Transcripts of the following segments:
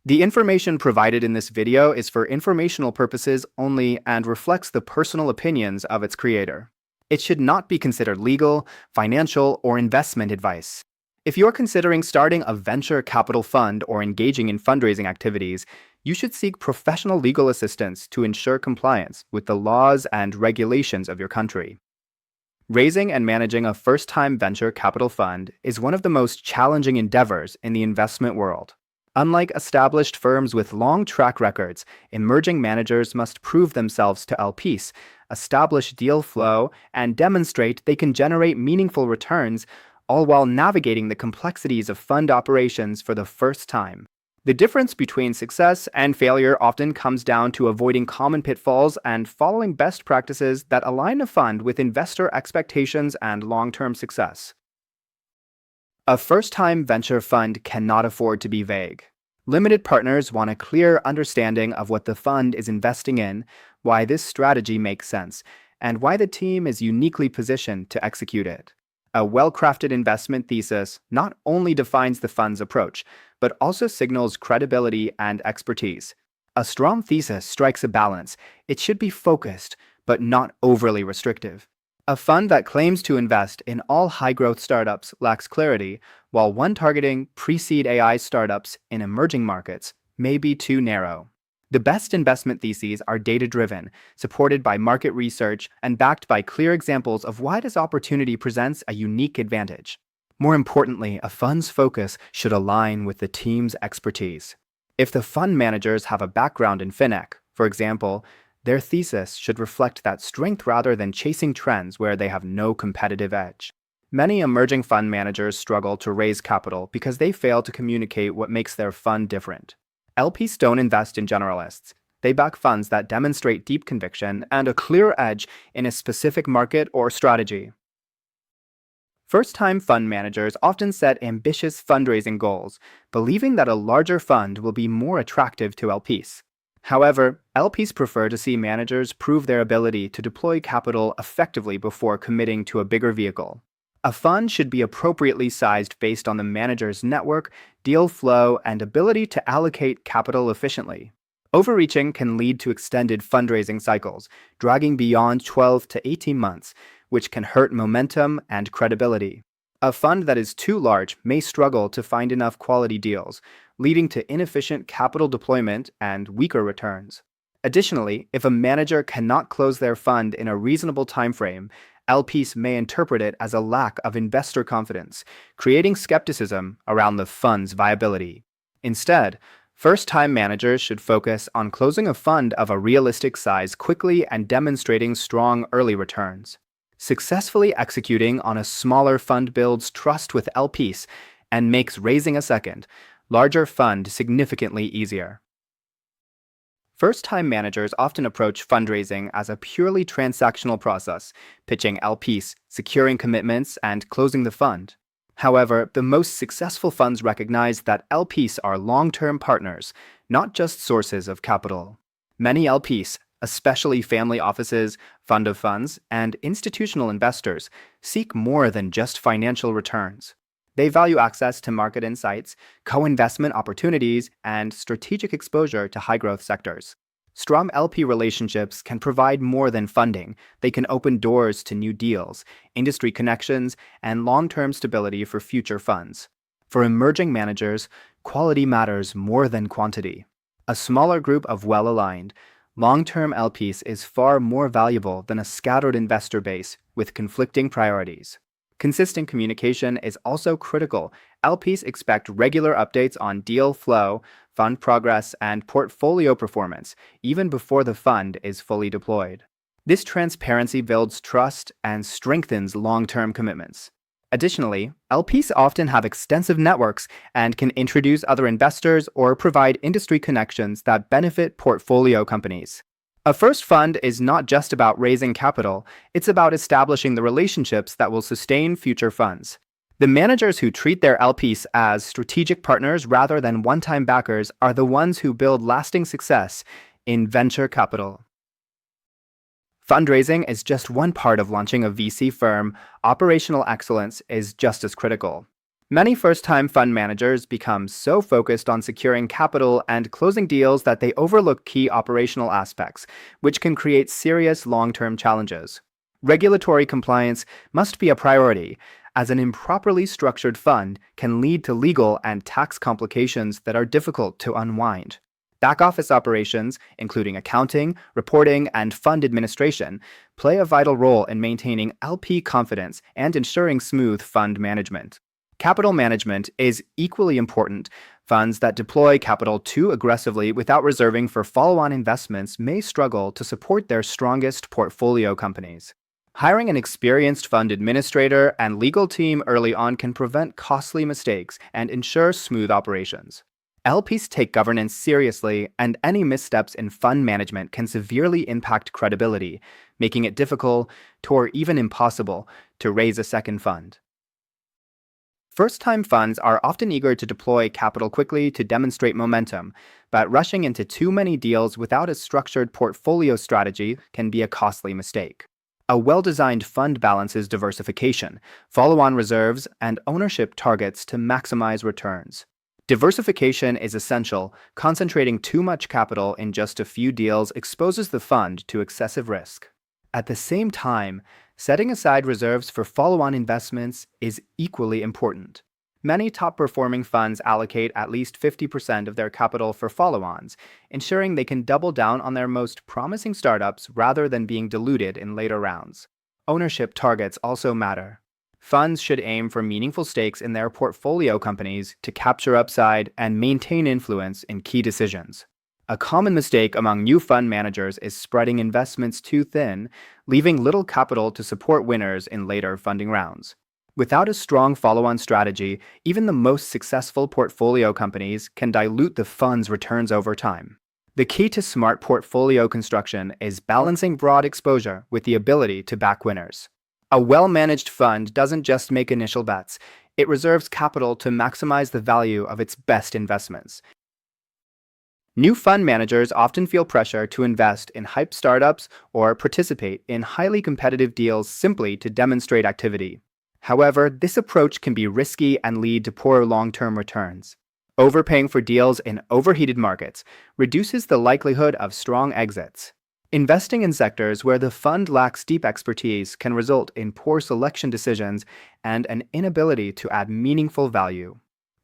The information provided in this video is for informational purposes only and reflects the personal opinions of its creator. It should not be considered legal, financial, or investment advice. If you're considering starting a venture capital fund or engaging in fundraising activities, you should seek professional legal assistance to ensure compliance with the laws and regulations of your country. Raising and managing a first-time venture capital fund is one of the most challenging endeavors in the investment world. Unlike established firms with long track records, emerging managers must prove themselves to LPs, establish deal flow, and demonstrate they can generate meaningful returns, all while navigating the complexities of fund operations for the first time. The difference between success and failure often comes down to avoiding common pitfalls and following best practices that align a fund with investor expectations and long-term success. A first-time venture fund cannot afford to be vague. Limited partners want a clear understanding of what the fund is investing in, why this strategy makes sense, and why the team is uniquely positioned to execute it. A well-crafted investment thesis not only defines the fund's approach, but also signals credibility and expertise. A strong thesis strikes a balance. It should be focused, but not overly restrictive. A fund that claims to invest in all high-growth startups lacks clarity, while one targeting pre-seed AI startups in emerging markets may be too narrow. The best investment theses are data-driven, supported by market research, and backed by clear examples of why this opportunity presents a unique advantage. More importantly, a fund's focus should align with the team's expertise. If the fund managers have a background in FinTech, for example, their thesis should reflect that strength rather than chasing trends where they have no competitive edge. Many emerging fund managers struggle to raise capital because they fail to communicate what makes their fund different. LPs don't invest in generalists. They back funds that demonstrate deep conviction and a clear edge in a specific market or strategy. First-time fund managers often set ambitious fundraising goals, believing that a larger fund will be more attractive to LPs. However, LPs prefer to see managers prove their ability to deploy capital effectively before committing to a bigger vehicle. A fund should be appropriately sized based on the manager's network, deal flow, and ability to allocate capital efficiently. Overreaching can lead to extended fundraising cycles, dragging beyond 12 to 18 months, which can hurt momentum and credibility. A fund that is too large may struggle to find enough quality deals, leading to inefficient capital deployment and weaker returns. Additionally, if a manager cannot close their fund in a reasonable timeframe, LPs may interpret it as a lack of investor confidence, creating skepticism around the fund's viability. Instead, first-time managers should focus on closing a fund of a realistic size quickly and demonstrating strong early returns. Successfully executing on a smaller fund builds trust with LPs and makes raising a second, larger fund significantly easier. First-time managers often approach fundraising as a purely transactional process, pitching LPs, securing commitments, and closing the fund. However, the most successful funds recognize that LPs are long-term partners, not just sources of capital. Many LPs, especially family offices, fund of funds, and institutional investors, seek more than just financial returns. They value access to market insights, co-investment opportunities, and strategic exposure to high-growth sectors. Strong LP relationships can provide more than funding. They can open doors to new deals, industry connections, and long-term stability for future funds. For emerging managers, quality matters more than quantity. A smaller group of well-aligned, long-term LPs is far more valuable than a scattered investor base with conflicting priorities. Consistent communication is also critical. LPs expect regular updates on deal flow, fund progress, and portfolio performance, even before the fund is fully deployed. This transparency builds trust and strengthens long-term commitments. Additionally, LPs often have extensive networks and can introduce other investors or provide industry connections that benefit portfolio companies. A first fund is not just about raising capital, it's about establishing the relationships that will sustain future funds. The managers who treat their LPs as strategic partners rather than one-time backers are the ones who build lasting success in venture capital. Fundraising is just one part of launching a VC firm. Operational excellence is just as critical. Many first-time fund managers become so focused on securing capital and closing deals that they overlook key operational aspects, which can create serious long-term challenges. Regulatory compliance must be a priority, as an improperly structured fund can lead to legal and tax complications that are difficult to unwind. Back-office operations, including accounting, reporting, and fund administration, play a vital role in maintaining LP confidence and ensuring smooth fund management. Capital management is equally important. Funds that deploy capital too aggressively without reserving for follow-on investments may struggle to support their strongest portfolio companies. Hiring an experienced fund administrator and legal team early on can prevent costly mistakes and ensure smooth operations. LPs take governance seriously, and any missteps in fund management can severely impact credibility, making it difficult or even impossible to raise a second fund. First-time funds are often eager to deploy capital quickly to demonstrate momentum, but rushing into too many deals without a structured portfolio strategy can be a costly mistake. A well-designed fund balances diversification, follow-on reserves, and ownership targets to maximize returns. Diversification is essential. Concentrating too much capital in just a few deals exposes the fund to excessive risk. At the same time, setting aside reserves for follow-on investments is equally important. Many top-performing funds allocate at least 50% of their capital for follow-ons, ensuring they can double down on their most promising startups rather than being diluted in later rounds. Ownership targets also matter. Funds should aim for meaningful stakes in their portfolio companies to capture upside and maintain influence in key decisions. A common mistake among new fund managers is spreading investments too thin, leaving little capital to support winners in later funding rounds. Without a strong follow-on strategy, even the most successful portfolio companies can dilute the fund's returns over time. The key to smart portfolio construction is balancing broad exposure with the ability to back winners. A well-managed fund doesn't just make initial bets, it reserves capital to maximize the value of its best investments. New fund managers often feel pressure to invest in hype startups or participate in highly competitive deals simply to demonstrate activity. However, this approach can be risky and lead to poor long-term returns. Overpaying for deals in overheated markets reduces the likelihood of strong exits. Investing in sectors where the fund lacks deep expertise can result in poor selection decisions and an inability to add meaningful value.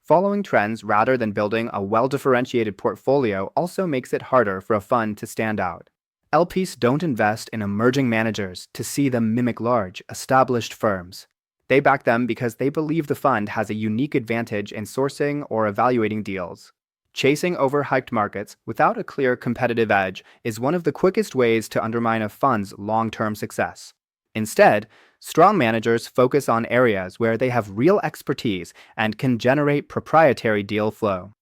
Following trends rather than building a well-differentiated portfolio also makes it harder for a fund to stand out. LPs don't invest in emerging managers to see them mimic large, established firms. They back them because they believe the fund has a unique advantage in sourcing or evaluating deals. Chasing overhyped markets without a clear competitive edge is one of the quickest ways to undermine a fund's long-term success. Instead, strong managers focus on areas where they have real expertise and can generate proprietary deal flow.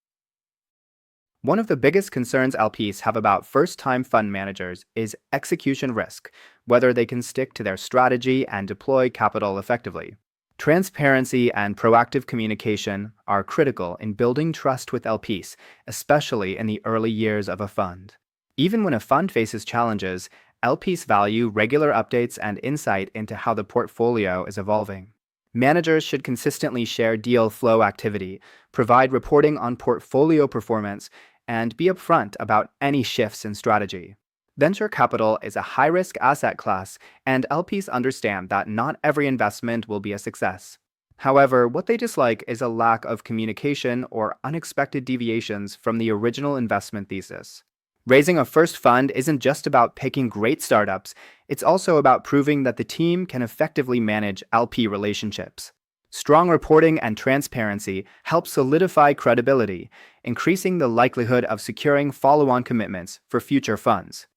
One of the biggest concerns LPs have about first-time fund managers is execution risk, whether they can stick to their strategy and deploy capital effectively. Transparency and proactive communication are critical in building trust with LPs, especially in the early years of a fund. Even when a fund faces challenges, LPs value regular updates and insight into how the portfolio is evolving. Managers should consistently share deal flow activity, provide reporting on portfolio performance, and be upfront about any shifts in strategy. Venture capital is a high-risk asset class, and LPs understand that not every investment will be a success. However, what they dislike is a lack of communication or unexpected deviations from the original investment thesis. Raising a first fund isn't just about picking great startups, it's also about proving that the team can effectively manage LP relationships. Strong reporting and transparency help solidify credibility, increasing the likelihood of securing follow-on commitments for future funds.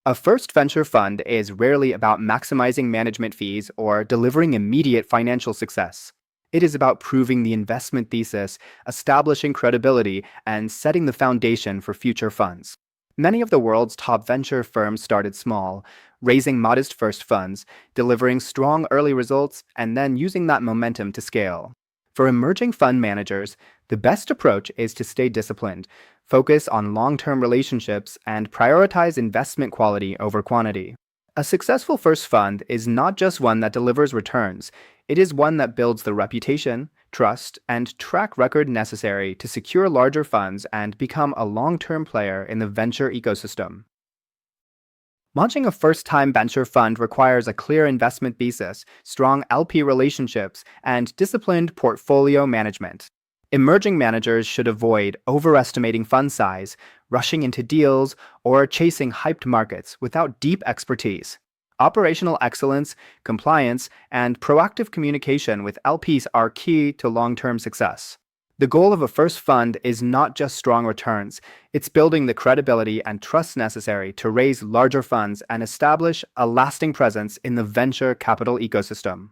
A first venture fund is rarely about maximizing management fees or delivering immediate financial success. It is about proving the investment thesis, establishing credibility, and setting the foundation for future funds. Many of the world's top venture firms started small, raising modest first funds, delivering strong early results, and then using that momentum to scale. For emerging fund managers, the best approach is to stay disciplined, focus on long-term relationships, and prioritize investment quality over quantity. A successful first fund is not just one that delivers returns, it is one that builds the reputation, trust, and track record necessary to secure larger funds and become a long-term player in the venture ecosystem. Launching a first-time venture fund requires a clear investment thesis, strong LP relationships, and disciplined portfolio management. Emerging managers should avoid overestimating fund size, rushing into deals, or chasing hyped markets without deep expertise. Operational excellence, compliance, and proactive communication with LPs are key to long-term success. The goal of a first fund is not just strong returns, it's building the credibility and trust necessary to raise larger funds and establish a lasting presence in the venture capital ecosystem.